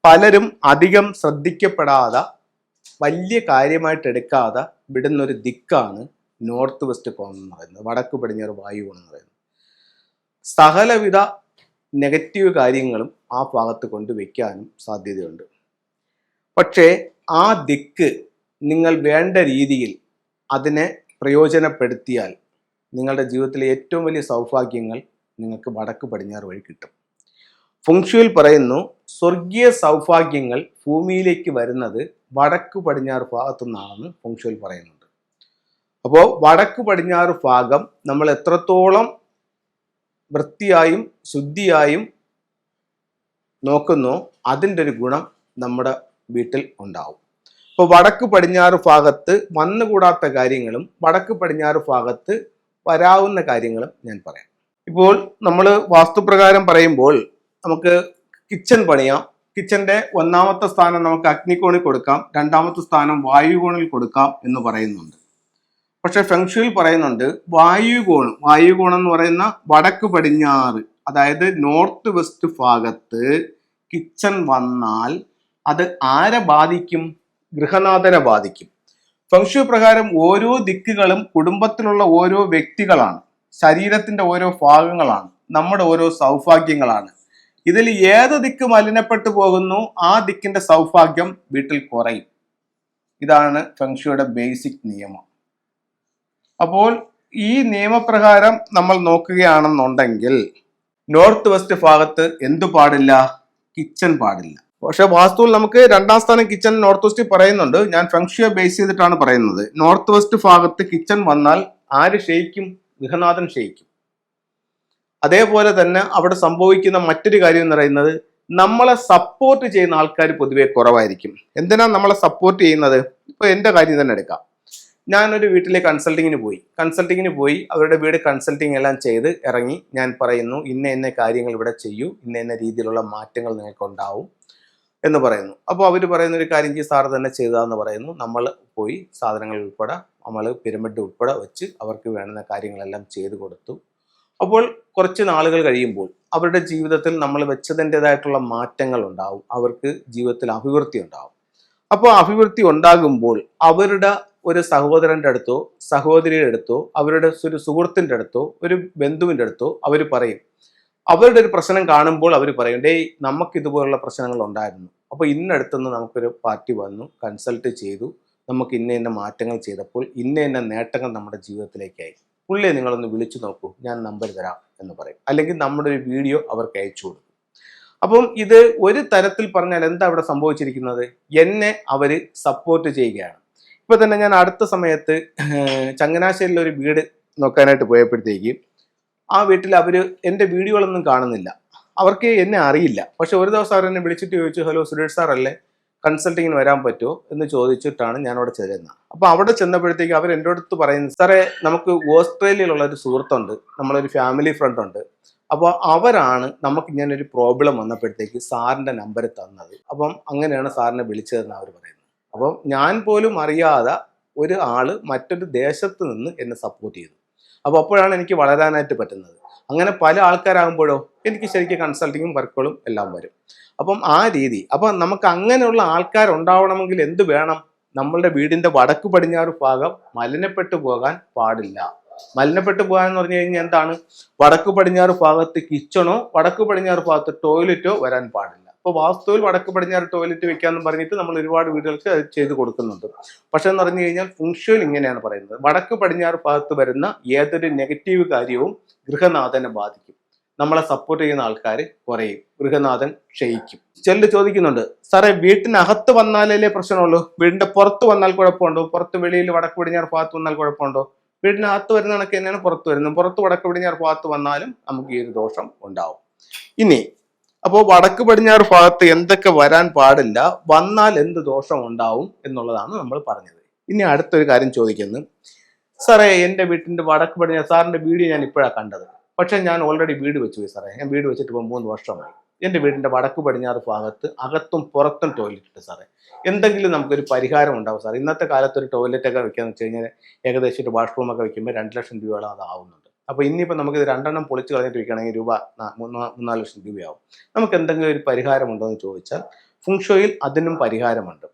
പലരും അധികം ശ്രദ്ധിക്കപ്പെടാതെ വലിയ കാര്യമായിട്ട് എടുക്കാതെ വിടുന്നൊരു ദിക്കാണ് നോർത്ത് വെസ്റ്റ് കോൺ എന്ന് പറയുന്നത്, വടക്ക് പടിഞ്ഞാറ് വായുകോൺ എന്ന് പറയുന്നത്. സകലവിധ നെഗറ്റീവ് കാര്യങ്ങളും ആ ഭാഗത്ത് കൊണ്ടുവയ്ക്കാനും സാധ്യതയുണ്ട്. പക്ഷേ ആ ദിക്ക് നിങ്ങൾ വേണ്ട രീതിയിൽ അതിനെ പ്രയോജനപ്പെടുത്തിയാൽ നിങ്ങളുടെ ജീവിതത്തിലെ ഏറ്റവും വലിയ സൗഭാഗ്യങ്ങൾ നിങ്ങൾക്ക് വടക്ക് പടിഞ്ഞാറ് വഴി കിട്ടും. ഫെങ്ഷുയിൽ പറയുന്നു, സ്വർഗീയ സൗഭാഗ്യങ്ങൾ ഭൂമിയിലേക്ക് വരുന്നത് വടക്ക് പടിഞ്ഞാറ് ഭാഗത്തു നിന്നാണെന്ന് ഫെങ്ഷുയിൽ പറയുന്നുണ്ട്. അപ്പോൾ വടക്ക് പടിഞ്ഞാറ് ഭാഗം നമ്മൾ എത്രത്തോളം വൃത്തിയായും ശുദ്ധിയായും നോക്കുന്നോ അതിൻ്റെ ഒരു ഗുണം നമ്മുടെ വീട്ടിൽ ഉണ്ടാവും. അപ്പോൾ വടക്ക് പടിഞ്ഞാറ് ഭാഗത്ത് വന്നുകൂടാത്ത കാര്യങ്ങളും വടക്ക് പടിഞ്ഞാറ് ഭാഗത്ത് വരാവുന്ന കാര്യങ്ങളും ഞാൻ പറയാം. ഇപ്പോൾ നമ്മൾ വാസ്തുപ്രകാരം പറയുമ്പോൾ നമുക്ക് കിച്ചൺ പണിയാം. കിച്ചന്റെ ഒന്നാമത്തെ സ്ഥാനം നമുക്ക് അഗ്നികോണിൽ കൊടുക്കാം, രണ്ടാമത്തെ സ്ഥാനം വായുകോണിൽ കൊടുക്കാം എന്ന് പറയുന്നുണ്ട്. പക്ഷെ ഫെങ്ഷുയിൽ പറയുന്നുണ്ട് വായുകോൺ എന്ന് പറയുന്ന വടക്ക് പടിഞ്ഞാറ്, അതായത് നോർത്ത് വെസ്റ്റ് ഭാഗത്ത് കിച്ചൺ വന്നാൽ അത് ആരെ ബാധിക്കും? ഗൃഹനാഥനെ ബാധിക്കും. ഫെങ്ഷു പ്രകാരം ഓരോ ദിക്കുകളും കുടുംബത്തിലുള്ള ഓരോ വ്യക്തികളാണ്, ശരീരത്തിന്റെ ഓരോ ഭാഗങ്ങളാണ്, നമ്മുടെ ഓരോ സൗഭാഗ്യങ്ങളാണ്. ഇതിൽ ഏത് ദിക്ക് മലിനപ്പെട്ടു പോകുന്നു ആ ദിക്കിന്റെ സൗഭാഗ്യം വീട്ടിൽ കുറയും. ഇതാണ് ഫെങ്ഷുയുടെ ബേസിക് നിയമം. അപ്പോൾ ഈ നിയമപ്രകാരം നമ്മൾ നോക്കുകയാണെന്നുണ്ടെങ്കിൽ നോർത്ത് വെസ്റ്റ് ഭാഗത്ത് എന്തു പാടില്ല? കിച്ചൺ പാടില്ല. പക്ഷെ വാസ്തുവിൽ നമുക്ക് രണ്ടാം സ്ഥാനം കിച്ചൺ നോർത്ത് വെസ്റ്റ് പറയുന്നുണ്ട്. ഞാൻ ഫെങ്ഷുയെ ബേസ് ചെയ്തിട്ടാണ് പറയുന്നത്. നോർത്ത് വെസ്റ്റ് ഭാഗത്ത് കിച്ചൺ വന്നാൽ ആര് ക്ഷയിക്കും? ഗൃഹനാഥൻ ക്ഷയിക്കും. അതേപോലെ തന്നെ അവിടെ സംഭവിക്കുന്ന മറ്റൊരു കാര്യം എന്ന് പറയുന്നത്, നമ്മളെ സപ്പോർട്ട് ചെയ്യുന്ന ആൾക്കാർ പൊതുവെ കുറവായിരിക്കും. എന്തിനാ നമ്മളെ സപ്പോർട്ട് ചെയ്യുന്നത്? ഇപ്പൊ എന്റെ കാര്യം തന്നെ എടുക്കാം. ഞാനൊരു വീട്ടിലെ കൺസൾട്ടിങ്ങിന് പോയി അവരുടെ വീട് കൺസൾട്ടിങ് എല്ലാം ചെയ്ത് ഇറങ്ങി. ഞാൻ പറയുന്നു, ഇന്ന കാര്യങ്ങൾ ഇവിടെ ചെയ്യൂ, ഇന്ന രീതിയിലുള്ള മാറ്റങ്ങൾ നിങ്ങൾക്ക് ഉണ്ടാവും എന്ന് പറയുന്നു. അപ്പോൾ അവർ പറയുന്ന ഒരു കാര്യം ചെയ്യും, സാർ തന്നെ ചെയ്താന്ന് പറയുന്നു. നമ്മൾ പോയി സാധനങ്ങൾ ഉൾപ്പെടെ നമ്മൾ പിരമിഡ് ഉൾപ്പെടെ വെച്ച് അവർക്ക് വേണ്ടുന്ന കാര്യങ്ങളെല്ലാം ചെയ്തു കൊടുത്തു. അപ്പോൾ കുറച്ച് നാളുകൾ കഴിയുമ്പോൾ അവരുടെ ജീവിതത്തിൽ നമ്മൾ വെച്ചതിൻ്റെതായിട്ടുള്ള മാറ്റങ്ങൾ ഉണ്ടാവും, അവർക്ക് ജീവിതത്തിൽ അഭിവൃദ്ധി ഉണ്ടാവും. അപ്പോൾ അഭിവൃദ്ധി ഉണ്ടാകുമ്പോൾ അവരുടെ ഒരു സഹോദരൻ്റെ അടുത്തോ സഹോദരിയുടെ അടുത്തോ അവരുടെ ഒരു സുഹൃത്തിൻ്റെ അടുത്തോ ഒരു ബന്ധുവിൻ്റെ അടുത്തോ അവർ പറയും, അവരുടെ ഒരു പ്രശ്നം കാണുമ്പോൾ അവർ പറയും, ഡേയ് നമുക്ക് ഇതുപോലുള്ള പ്രശ്നങ്ങൾ ഉണ്ടായിരുന്നു, അപ്പോൾ ഇന്നടുത്തുനിന്ന് നമുക്കൊരു പാർട്ടി വന്നു, കൺസൾട്ട് ചെയ്തു, നമുക്ക് ഇന്ന മാറ്റങ്ങൾ ചെയ്തപ്പോൾ ഇന്ന നേട്ടങ്ങൾ നമ്മുടെ ജീവിതത്തിലേക്കായി, പുള്ളിയെ നിങ്ങളൊന്ന് വിളിച്ചു നോക്കൂ, ഞാൻ നമ്പർ തരാം എന്ന് പറയും. അല്ലെങ്കിൽ നമ്മുടെ ഒരു വീഡിയോ അവർക്ക് അയച്ചു കൊടുക്കും. അപ്പം ഇത് ഒരു തരത്തിൽ പറഞ്ഞാൽ എന്താ അവിടെ സംഭവിച്ചിരിക്കുന്നത്? എന്നെ അവർ സപ്പോർട്ട് ചെയ്യുകയാണ്. ഇപ്പൊ തന്നെ ഞാൻ അടുത്ത സമയത്ത് ചങ്ങനാശ്ശേരിയിൽ ഒരു വീട് നോക്കാനായിട്ട് പോയപ്പോഴത്തേക്ക് ആ വീട്ടിൽ അവർ എൻ്റെ വീഡിയോകളൊന്നും കാണുന്നില്ല, അവർക്ക് എന്നെ അറിയില്ല. പക്ഷെ ഒരു ദിവസം അവരെന്നെ വിളിച്ചിട്ട് ചോദിച്ചു, ഹലോ സുരേഷ് സാർ അല്ലേ, കൺസൾട്ടിങ്ങിന് വരാൻ പറ്റുമോ എന്ന് ചോദിച്ചിട്ടാണ് ഞാൻ അവിടെ ചെല്ലുന്നത്. അപ്പോൾ അവിടെ ചെന്നപ്പോഴത്തേക്ക് അവർ എൻ്റെ അടുത്ത് പറയുന്നത്, സാറേ നമുക്ക് ഓസ്ട്രേലിയയിലുള്ള ഒരു സുഹൃത്തുണ്ട്, നമ്മളൊരു ഫാമിലി ഫ്രണ്ട് ഉണ്ട്, അപ്പോൾ അവരാണ് നമുക്ക് ഇങ്ങനൊരു പ്രോബ്ലം വന്നപ്പോഴത്തേക്ക് സാറിൻ്റെ നമ്പർ തന്നത്, അപ്പം അങ്ങനെയാണ് സാറിനെ വിളിച്ചതെന്ന് അവർ പറയുന്നത്. അപ്പം ഞാൻ പോലും അറിയാതെ ഒരു ആള് മറ്റൊരു ദേശത്ത് നിന്ന് എന്നെ സപ്പോർട്ട് ചെയ്തു. അപ്പോൾ അപ്പോഴാണ് എനിക്ക് വളരാനായിട്ട് പറ്റുന്നത്. അങ്ങനെ പല ആൾക്കാരാകുമ്പോഴോ എനിക്ക് ശരിക്കും കൺസൾട്ടിങ്ങും വർക്കുകളും എല്ലാം വരും. അപ്പം ആ രീതി, അപ്പം നമുക്ക് അങ്ങനെയുള്ള ആൾക്കാരുണ്ടാവണമെങ്കിൽ എന്ത് വേണം? നമ്മളുടെ വീടിന്റെ വടക്ക് പടിഞ്ഞാറ് ഭാഗം മലിനപ്പെട്ടു പോകാൻ പാടില്ല. മലിനപ്പെട്ടു പോകാൻ എന്ന് പറഞ്ഞു കഴിഞ്ഞാൽ എന്താണ്? വടക്ക് പടിഞ്ഞാറ് ഭാഗത്ത് കിച്ചണോ വടക്ക് പടിഞ്ഞാറ് ഭാഗത്ത് ടോയ്ലറ്റോ വരാൻ പാടില്ല. ഇപ്പോൾ വാസ്തുവിൽ വടക്ക് പടിഞ്ഞാറ് ടോയ്ലറ്റ് വെക്കാമെന്ന് പറഞ്ഞിട്ട് നമ്മൾ ഒരുപാട് വീടുകൾക്ക് അത് ചെയ്ത് കൊടുക്കുന്നുണ്ട്. പക്ഷെ എന്ന് പറഞ്ഞു കഴിഞ്ഞാൽ ഫെങ്ഷുയിൽ ഇങ്ങനെയാണ് പറയുന്നത്, വടക്ക് പടിഞ്ഞാറ് ഭാഗത്ത് വരുന്ന ഏതൊരു നെഗറ്റീവ് കാര്യവും ഗൃഹനാഥനെ ബാധിക്കും. നമ്മളെ സപ്പോർട്ട് ചെയ്യുന്ന ആൾക്കാർ കുറയും, ഗൃഹനാഥൻ ക്ഷയിക്കും. ചിലർ ചോദിക്കുന്നുണ്ട്, സാറേ വീട്ടിനകത്ത് വന്നാലേ പ്രശ്നമുള്ളൂ, വീടിന്റെ പുറത്ത് വന്നാൽ കുഴപ്പമുണ്ടോ? പുറത്ത് വെളിയിൽ വടക്ക് പടിഞ്ഞാറ് ഭാഗത്ത് വന്നാൽ കുഴപ്പമുണ്ടോ? വീടിനകത്ത് വരുന്ന കണക്ക് തന്നെയാണ് പുറത്ത് വരുന്നത്. പുറത്ത് വടക്ക് പടിഞ്ഞാറ് ഭാഗത്ത് വന്നാലും നമുക്ക് ഈ ഒരു ദോഷം ഉണ്ടാവും. ഇനി അപ്പോൾ വടക്ക് പടിഞ്ഞാറ് ഭാഗത്ത് എന്തൊക്കെ വരാൻ പാടില്ല, വന്നാൽ എന്ത് ദോഷം ഉണ്ടാവും എന്നുള്ളതാണ് നമ്മൾ പറഞ്ഞത്. ഇനി അടുത്തൊരു കാര്യം ചോദിക്കുന്നത്, സാറേ എൻ്റെ വീട്ടിന്റെ വടക്ക് പടിഞ്ഞാറ്, സാറിന്റെ വീഡിയോ ഞാൻ ഇപ്പോഴാണ് കണ്ടത്, പക്ഷെ ഞാൻ ഓൾറെഡി വീട് വെച്ചു പോയി സാറേ, ഞാൻ വീട് വെച്ചിട്ട് ഇപ്പോൾ 3 വർഷമായി. എൻ്റെ വീടിന്റെ വടക്ക് പടിഞ്ഞാറ് ഭാഗത്ത് അകത്തും പുറത്തും ടോയ്ലറ്റ് ഇട്ട് സാറേ, എന്തെങ്കിലും നമുക്കൊരു പരിഹാരം ഉണ്ടാവും സാർ? ഇന്നത്തെ കാലത്ത് ഒരു ടോയ്ലറ്റ് ഒക്കെ വെക്കാന്ന് വെച്ച് കഴിഞ്ഞാൽ ഏകദേശം ഒരു വാഷ്റൂമൊക്കെ വെക്കുമ്പോൾ 2 ലക്ഷം രൂപയോളം അതാവുന്നുണ്ട്. അപ്പോൾ ഇനിയിപ്പോൾ നമുക്കിത് 2 പൊളിച്ച് കളഞ്ഞിട്ട് വെക്കുകയാണെങ്കിൽ 3-4 ലക്ഷം രൂപയാവും. നമുക്ക് എന്തെങ്കിലും ഒരു പരിഹാരം ഉണ്ടോ എന്ന് ചോദിച്ചാൽ ഫുങ്ഷോയിൽ അതിനും പരിഹാരമുണ്ട്.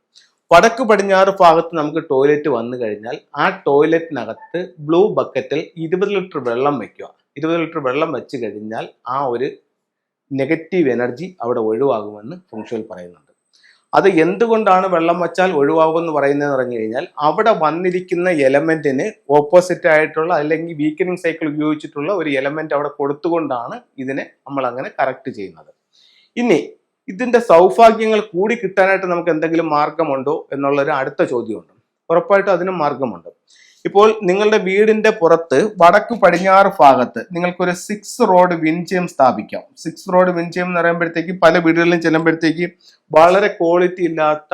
വടക്ക് പടിഞ്ഞാറ് ഭാഗത്ത് നമുക്ക് ടോയ്ലറ്റ് വന്നു കഴിഞ്ഞാൽ ആ ടോയ്ലറ്റിനകത്ത് ബ്ലൂ ബക്കറ്റിൽ 20 ലിറ്റർ വെള്ളം വെക്കുക. 20 ലിറ്റർ വെള്ളം വെച്ച് കഴിഞ്ഞാൽ ആ ഒരു നെഗറ്റീവ് എനർജി അവിടെ ഒഴിവാകുമെന്ന് ഫുങ്ഷോയിൽ പറയുന്നുണ്ട്. അത് എന്തുകൊണ്ടാണ് വെള്ളം വച്ചാൽ ഒഴിവാകുമെന്ന് പറയുന്നതെന്ന് പറഞ്ഞു കഴിഞ്ഞാൽ അവിടെ വന്നിരിക്കുന്ന എലമെന്റിന് ഓപ്പോസിറ്റ് ആയിട്ടുള്ള അല്ലെങ്കിൽ വീക്കനിങ് സൈക്കിൾ ഉപയോഗിച്ചിട്ടുള്ള ഒരു എലമെന്റ് അവിടെ കൊടുത്തുകൊണ്ടാണ് ഇതിനെ നമ്മൾ അങ്ങനെ കറക്റ്റ് ചെയ്യുന്നത്. ഇനി ഇതിന്റെ സൗഭാഗ്യങ്ങൾ കൂടി കിട്ടാനായിട്ട് നമുക്ക് എന്തെങ്കിലും മാർഗമുണ്ടോ എന്നുള്ളൊരു അടുത്ത ചോദ്യമുണ്ട്. ഉറപ്പായിട്ടും അതിനും മാർഗമുണ്ട്. ഇപ്പോൾ നിങ്ങളുടെ വീടിന്റെ പുറത്ത് വടക്ക് പടിഞ്ഞാറ് ഭാഗത്ത് നിങ്ങൾക്കൊരു 6 റോഡ് വിൻചയം സ്ഥാപിക്കാം. 6 റോഡ് വിൻചയം എന്ന് പറയുമ്പോഴത്തേക്ക് പല വീടുകളിലും ചെല്ലുമ്പോഴത്തേക്ക് വളരെ ക്വാളിറ്റി ഇല്ലാത്ത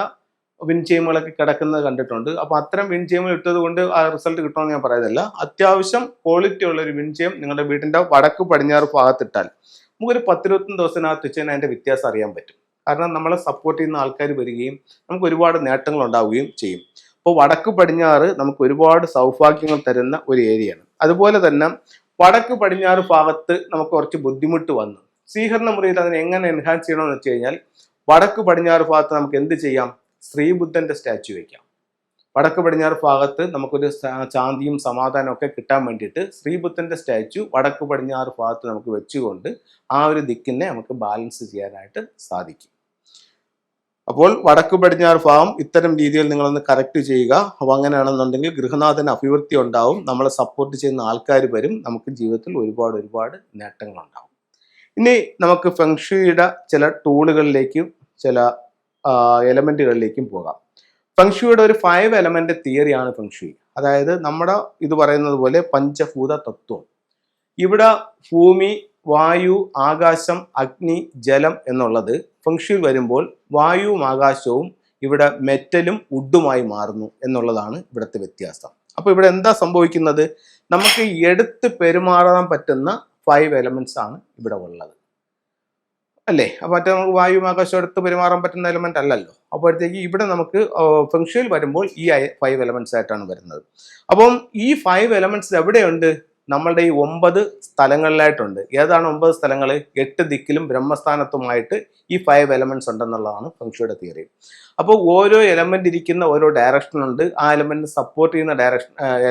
വിൻചയമുകളൊക്കെ കിടക്കുന്നത് കണ്ടിട്ടുണ്ട്. അപ്പൊ അത്തരം വിൻചയങ്ങൾ ഇട്ടത് കൊണ്ട് ആ റിസൾട്ട് കിട്ടുമെന്ന് ഞാൻ പറയുന്നില്ല. അത്യാവശ്യം ക്വാളിറ്റി ഉള്ള ഒരു വിൻചയം നിങ്ങളുടെ വീടിന്റെ വടക്ക് പടിഞ്ഞാറ് ഭാഗത്തിട്ടാൽ നമുക്കൊരു 10-21 ദിവസത്തിനകത്ത് വെച്ച് അതിന്റെ വ്യത്യാസം അറിയാൻ പറ്റും. കാരണം നമ്മളെ സപ്പോർട്ട് ചെയ്യുന്ന ആൾക്കാർ വരികയും നമുക്ക് ഒരുപാട് നേട്ടങ്ങൾ ഉണ്ടാവുകയും ചെയ്യും. അപ്പോൾ വടക്ക് പടിഞ്ഞാറ് നമുക്ക് ഒരുപാട് സൗഭാഗ്യങ്ങൾ തരുന്ന ഒരു ഏരിയയാണ്. അതുപോലെ തന്നെ വടക്ക് പടിഞ്ഞാറ് ഭാഗത്ത് നമുക്ക് കുറച്ച് ബുദ്ധിമുട്ട് വന്നു. സ്വീകരണ മുറിയിൽ അതിനെ എങ്ങനെ എൻഹാൻസ് ചെയ്യണമെന്ന് വെച്ച് കഴിഞ്ഞാൽ വടക്ക് പടിഞ്ഞാറ് ഭാഗത്ത് നമുക്ക് എന്ത് ചെയ്യാം? ശ്രീബുദ്ധന്റെ സ്റ്റാച്ചു വയ്ക്കാം. വടക്ക് പടിഞ്ഞാറ് ഭാഗത്ത് നമുക്കൊരു ശാന്തിയും സമാധാനവും ഒക്കെ കിട്ടാൻ വേണ്ടിയിട്ട് ശ്രീബുദ്ധന്റെ സ്റ്റാച്ചു വടക്ക് പടിഞ്ഞാറ് ഭാഗത്ത് നമുക്ക് വെച്ചുകൊണ്ട് ആ ഒരു ദിക്കിനെ നമുക്ക് ബാലൻസ് ചെയ്യാനായിട്ട് സാധിക്കും. അപ്പോൾ വടക്ക് പടിഞ്ഞാറ് ഭാഗം ഇത്തരം രീതിയിൽ നിങ്ങളൊന്ന് കറക്റ്റ് ചെയ്യുക. അപ്പോൾ അങ്ങനെയാണെന്നുണ്ടെങ്കിൽ ഗൃഹനാഥന് അഭിവൃദ്ധി ഉണ്ടാവും, നമ്മളെ സപ്പോർട്ട് ചെയ്യുന്ന ആൾക്കാർ വരും, നമുക്ക് ജീവിതത്തിൽ ഒരുപാട് നേട്ടങ്ങൾ ഉണ്ടാവും. ഇനി നമുക്ക് ഫെങ്ഷുയുടെ ചില ടൂളുകളിലേക്കും ചില എലമെന്റുകളിലേക്കും പോകാം. ഫെങ്ഷുയുടെ ഒരു 5 എലമെന്റ് തിയറിയാണ് ഫെങ്ഷു. അതായത് നമ്മുടെ ഇത് പറയുന്നത് പോലെ പഞ്ചഭൂത തത്വം. ഇവിടെ ഭൂമി, വായു, ആകാശം, അഗ്നി, ജലം എന്നുള്ളത് ഫെങ്ഷുയിൽ വരുമ്പോൾ വായുവും ആകാശവും ഇവിടെ മെറ്റലും വുഡുമായി മാറുന്നു എന്നുള്ളതാണ് ഇവിടുത്തെ വ്യത്യാസം. അപ്പൊ ഇവിടെ എന്താ സംഭവിക്കുന്നത്? നമുക്ക് എടുത്ത് പെരുമാറാൻ പറ്റുന്ന 5 എലമെന്റ്സ് ആണ് ഇവിടെ ഉള്ളത്, അല്ലേ? അപ്പൊ മറ്റേ നമുക്ക് വായുവും ആകാശവും എടുത്ത് പെരുമാറാൻ പറ്റുന്ന എലമെന്റ് അല്ലല്ലോ. അപ്പോഴത്തേക്ക് ഇവിടെ നമുക്ക് ഫെങ്ഷുയിൽ വരുമ്പോൾ ഈ 5 എലമെന്റ്സ് ആയിട്ടാണ് വരുന്നത്. അപ്പം ഈ 5 എലമെന്റ്സ് എവിടെയുണ്ട്? നമ്മളുടെ ഈ 9 സ്ഥലങ്ങളിലായിട്ടുണ്ട്. ഏതാണ് 9 സ്ഥലങ്ങൾ? 8 ദിക്കിലും ബ്രഹ്മസ്ഥാനത്തുമായിട്ട് ഈ 5 എലമെന്റ്സ് ഉണ്ടെന്നുള്ളതാണ് ഫെങ്ഷുയുടെ തിയറി. അപ്പോൾ ഓരോ എലമെന്റ് ഇരിക്കുന്ന ഓരോ ഡയറക്ഷൻ ഉണ്ട്. ആ എലമെന്റിനെ സപ്പോർട്ട് ചെയ്യുന്ന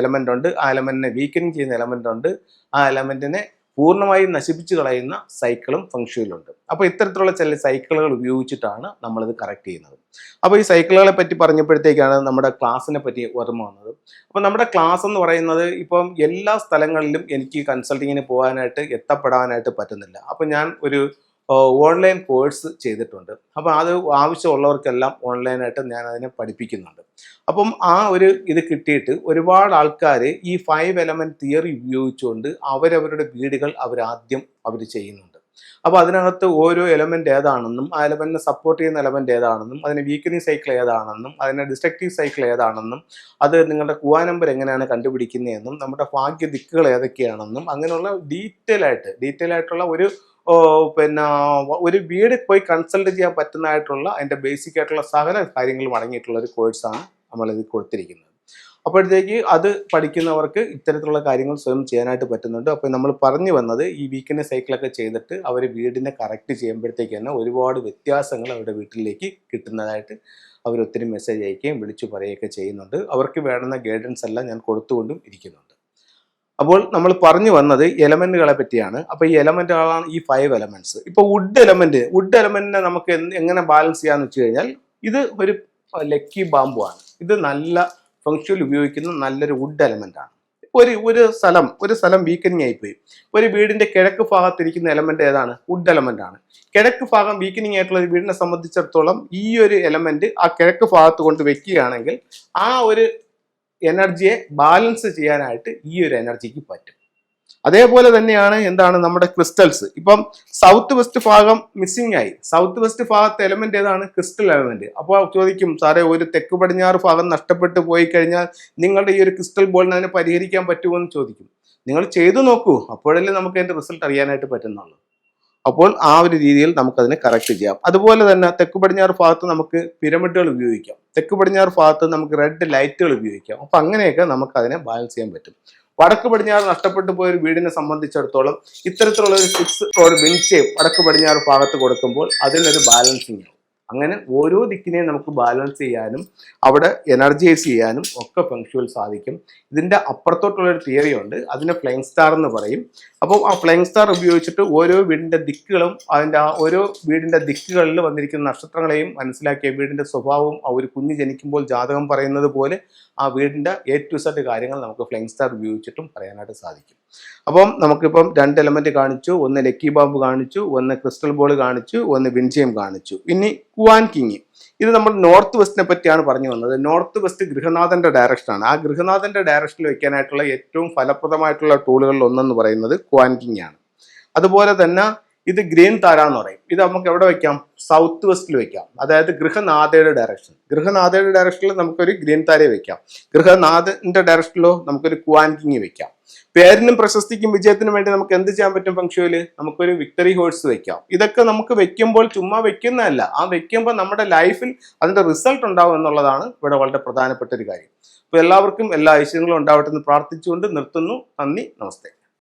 എലമെന്റ് ഉണ്ട്, ആ എലമെന്റിനെ വീക്കനിങ് ചെയ്യുന്ന എലമെന്റ് ഉണ്ട്, ആ എലമെന്റിനെ പൂർണ്ണമായും നശിപ്പിച്ചു കളയുന്ന സൈക്കിളും ഫെങ്ഷുയിലുണ്ട്. അപ്പോൾ ഇത്തരത്തിലുള്ള ചില സൈക്കിളുകൾ ഉപയോഗിച്ചിട്ടാണ് നമ്മളിത് കറക്റ്റ് ചെയ്യുന്നത്. അപ്പോൾ ഈ സൈക്കിളുകളെ പറ്റി പറഞ്ഞപ്പോഴത്തേക്കാണ് നമ്മുടെ ക്ലാസ്സിനെ പറ്റി ഓർമ്മ വന്നത്. അപ്പോൾ നമ്മുടെ ക്ലാസ് എന്ന് പറയുന്നത് ഇപ്പം എല്ലാ സ്ഥലങ്ങളിലും എനിക്ക് കൺസൾട്ടിങ്ങിന് പോകാനായിട്ട് എത്തപ്പെടാനായിട്ട് പറ്റുന്നില്ല. അപ്പോൾ ഞാൻ ഒരു ഓൺലൈൻ കോഴ്സ് ചെയ്തിട്ടുണ്ട്. അപ്പോൾ അത് ആവശ്യമുള്ളവർക്കെല്ലാം ഓൺലൈനായിട്ട് ഞാൻ അതിനെ പഠിപ്പിക്കുന്നുണ്ട്. അപ്പം ആ ഒരു ഇത് കിട്ടിയിട്ട് ഒരുപാട് ആൾക്കാർ ഈ 5 എലമെന്റ് തിയറി ഉപയോഗിച്ചുകൊണ്ട് അവരവരുടെ വീടുകൾ അവർ ചെയ്യുന്നുണ്ട്. അപ്പോൾ അതിനകത്ത് ഓരോ എലമെന്റ് ഏതാണെന്നും ആ എലമെന്റിനെ സപ്പോർട്ട് ചെയ്യുന്ന എലമെന്റ് ഏതാണെന്നും അതിന് വീക്കനിങ് സൈക്കിൾ ഏതാണെന്നും അതിന് ഡിസ്ട്രക്റ്റീവ് സൈക്കിൾ ഏതാണെന്നും അത് നിങ്ങളുടെ കുവാ നമ്പർ എങ്ങനെയാണ് കണ്ടുപിടിക്കുന്നതെന്നും നമ്മുടെ ഭാഗ്യ ദിക്കുകൾ ഏതൊക്കെയാണെന്നും അങ്ങനെയുള്ള ഡീറ്റെയിൽ ആയിട്ടുള്ള ഒരു വീട് പോയി കൺസൾട്ട് ചെയ്യാൻ പറ്റുന്നതായിട്ടുള്ള അതിൻ്റെ ബേസിക് ആയിട്ടുള്ള സകല കാര്യങ്ങളും അടങ്ങിയിട്ടുള്ള ഒരു കോഴ്സാണ് നമ്മളിത് കൊടുത്തിരിക്കുന്നത്. അപ്പോഴത്തേക്ക് അത് പഠിക്കുന്നവർക്ക് ഇത്തരത്തിലുള്ള കാര്യങ്ങൾ സ്വയം ചെയ്യാനായിട്ട് പറ്റുന്നുണ്ട്. അപ്പോൾ നമ്മൾ പറഞ്ഞു വന്നത് ഈ വീക്കെൻഡ് സൈക്കിളൊക്കെ ചെയ്തിട്ട് അവർ വീടിനെ കറക്റ്റ് ചെയ്യുമ്പോഴത്തേക്ക് തന്നെ ഒരുപാട് വ്യത്യാസങ്ങൾ അവരുടെ വീട്ടിലേക്ക് കിട്ടുന്നതായിട്ട് അവർ ഒത്തിരി മെസ്സേജ് അയക്കുകയും വിളിച്ചു പറയുകയൊക്കെ ചെയ്യുന്നുണ്ട്. അവർക്ക് വേണ്ടുന്ന ഗൈഡൻസ് എല്ലാം ഞാൻ കൊടുത്തുകൊണ്ടും ഇരിക്കുന്നുണ്ട്. അപ്പോൾ നമ്മൾ പറഞ്ഞു വന്നത് എലമെന്റുകളെ പറ്റിയാണ്. അപ്പോൾ ഈ എലമെന്റുകളാണ് ഈ 5 എലമെന്റ്സ്. ഇപ്പോൾ വുഡ് എലമെന്റിനെ നമുക്ക് എങ്ങനെ ബാലൻസ് ചെയ്യാന്ന് വെച്ച് കഴിഞ്ഞാൽ ഇത് ഒരു ലക്കി ബാമ്പു ആണ്. ഇത് നല്ല ഫങ്ഷനിൽ ഉപയോഗിക്കുന്ന നല്ലൊരു വുഡ് എലമെന്റ് ആണ്. ഒരു സ്ഥലം വീക്കനിങ് ആയിപ്പോയി. ഒരു വീടിന്റെ കിഴക്ക് ഭാഗത്തിരിക്കുന്ന എലമെന്റ് ഏതാണ്? വുഡ് എലമെന്റ് ആണ്. കിഴക്ക് ഭാഗം വീക്കനിങ് ആയിട്ടുള്ള ഒരു വീടിനെ സംബന്ധിച്ചിടത്തോളം ഈ ഒരു എലമെന്റ് ആ കിഴക്ക് ഭാഗത്ത് കൊണ്ട് വെക്കുകയാണെങ്കിൽ ആ ഒരു എനർജിയെ ബാലൻസ് ചെയ്യാനായിട്ട് ഈ ഒരു എനർജിക്ക് പറ്റും. അതേപോലെ തന്നെയാണ് എന്താണ് നമ്മുടെ ക്രിസ്റ്റൽസ്. ഇപ്പം സൗത്ത് വെസ്റ്റ് ഭാഗം മിസ്സിംഗ് ആയി. സൗത്ത് വെസ്റ്റ് ഭാഗത്തെ എലമെന്റ് ഏതാണ്? Crystal element. അപ്പോൾ ചോദിക്കും, സാറേ ഒരു തെക്ക് പടിഞ്ഞാറ് ഭാഗം നഷ്ടപ്പെട്ടു പോയി കഴിഞ്ഞാൽ നിങ്ങളുടെ ഈ ഒരു ക്രിസ്റ്റൽ ബോളിനെ അതിനെ പരിഹരിക്കാൻ പറ്റുമോ എന്ന് ചോദിക്കും. നിങ്ങൾ ചെയ്തു നോക്കൂ, അപ്പോഴല്ലേ നമുക്ക് അതിന്റെ റിസൾട്ട് അറിയാനായിട്ട് പറ്റുന്നുള്ളൂ. അപ്പോൾ ആ ഒരു രീതിയിൽ നമുക്കതിനെ കറക്റ്റ് ചെയ്യാം. അതുപോലെ തന്നെ തെക്ക് പടിഞ്ഞാറ് ഭാഗത്ത് നമുക്ക് പിരമിഡുകൾ ഉപയോഗിക്കാം. തെക്ക് പടിഞ്ഞാറ് ഭാഗത്ത് നമുക്ക് റെഡ് ലൈറ്റുകൾ ഉപയോഗിക്കാം. അപ്പം അങ്ങനെയൊക്കെ നമുക്ക് അതിനെ ബാലൻസ് ചെയ്യാൻ പറ്റും. വടക്ക് പടിഞ്ഞാറ് നഷ്ടപ്പെട്ടു പോയ ഒരു വീടിനെ സംബന്ധിച്ചിടത്തോളം ഇത്തരത്തിലുള്ള ഒരു 6 റോഡ് ബെഞ്ച് വടക്ക് പടിഞ്ഞാറ് ഭാഗത്ത് കൊടുക്കുമ്പോൾ അതിനൊരു ബാലൻസിങ് ആവും. അങ്ങനെ ഓരോ ദിക്കിനെയും നമുക്ക് ബാലൻസ് ചെയ്യാനും അവിടെ എനർജൈസ് ചെയ്യാനും ഒക്കെ ഫെങ്ഷുവിൽ സാധിക്കും. ഇതിൻ്റെ അപ്പുറത്തോട്ടുള്ളൊരു തിയറി ഉണ്ട്, അതിനെ ഫ്ലൈങ് സ്റ്റാർ എന്ന് പറയും. അപ്പോൾ ആ ഫ്ലൈങ് സ്റ്റാർ ഉപയോഗിച്ചിട്ട് ഓരോ വീടിൻ്റെ ദിക്കുകളും അതിൻ്റെ ആ ഓരോ വീടിൻ്റെ ദിക്കുകളിൽ വന്നിരിക്കുന്ന നക്ഷത്രങ്ങളെയും മനസ്സിലാക്കിയ വീടിൻ്റെ സ്വഭാവവും ആ ഒരു കുഞ്ഞ് ജനിക്കുമ്പോൾ ജാതകം പറയുന്നത് പോലെ ആ വീടിൻ്റെ A to Z കാര്യങ്ങൾ നമുക്ക് ഫ്ലൈങ് സ്റ്റാർ ഉപയോഗിച്ചിട്ടും പറയാനായിട്ട് സാധിക്കും. അപ്പം നമുക്കിപ്പം 2 എലമെന്റ് കാണിച്ചു, ഒന്ന് ലക്കി ബാമ്പ് കാണിച്ചു, ഒന്ന് ക്രിസ്റ്റൽ ബോൾ കാണിച്ചു, ഒന്ന് വിൻചയം കാണിച്ചു. ഇനി കുവാൻ കിങ്, ഇത് നമ്മൾ നോർത്ത് വെസ്റ്റിനെ പറ്റിയാണ് പറഞ്ഞു വന്നത്. നോർത്ത് വെസ്റ്റ് ഗൃഹനാഥന്റെ ഡയറക്ഷനാണ്. ആ ഗൃഹനാഥന്റെ ഡയറക്ഷനിൽ വെക്കാനായിട്ടുള്ള ഏറ്റവും ഫലപ്രദമായിട്ടുള്ള ടൂളുകളിൽ ഒന്നെന്ന് പറയുന്നത് കുവാൻ കിങ് ആണ്. അതുപോലെ തന്നെ ഇത് ഗ്രീൻ താര എന്ന് പറയും. ഇത് നമുക്ക് എവിടെ വെക്കാം? സൗത്ത് വെസ്റ്റിൽ വെക്കാം, അതായത് ഗൃഹനാഥയുടെ ഡയറക്ഷൻ. ഗൃഹനാഥയുടെ ഡയറക്ഷനിൽ നമുക്കൊരു ഗ്രീൻ താരയെ വെക്കാം, ഗൃഹനാഥന്റെ ഡയറക്ഷനിലോ നമുക്കൊരു കുവാൻ കിങ് വെക്കാം. പേരിനും പ്രശസ്തിക്കും വിജയത്തിനും വേണ്ടി നമുക്ക് എന്ത് ചെയ്യാൻ പറ്റും? ഫെങ്ഷുവിൽ നമുക്കൊരു വിക്ടറി ഹോഴ്സ് വെക്കാം. ഇതൊക്കെ നമുക്ക് വെക്കുമ്പോൾ ചുമ്മാ വെക്കുന്നതല്ല, ആ വെക്കുമ്പോൾ നമ്മുടെ ലൈഫിൽ അതിന്റെ റിസൾട്ട് ഉണ്ടാവും എന്നുള്ളതാണ് ഇവിടെ വളരെ പ്രധാനപ്പെട്ട ഒരു കാര്യം. അപ്പോൾ എല്ലാവർക്കും എല്ലാ ഐശ്വര്യങ്ങളും ഉണ്ടാവട്ടെ എന്ന് പ്രാർത്ഥിച്ചുകൊണ്ട് നിർത്തുന്നു. നന്ദി, നമസ്തേ.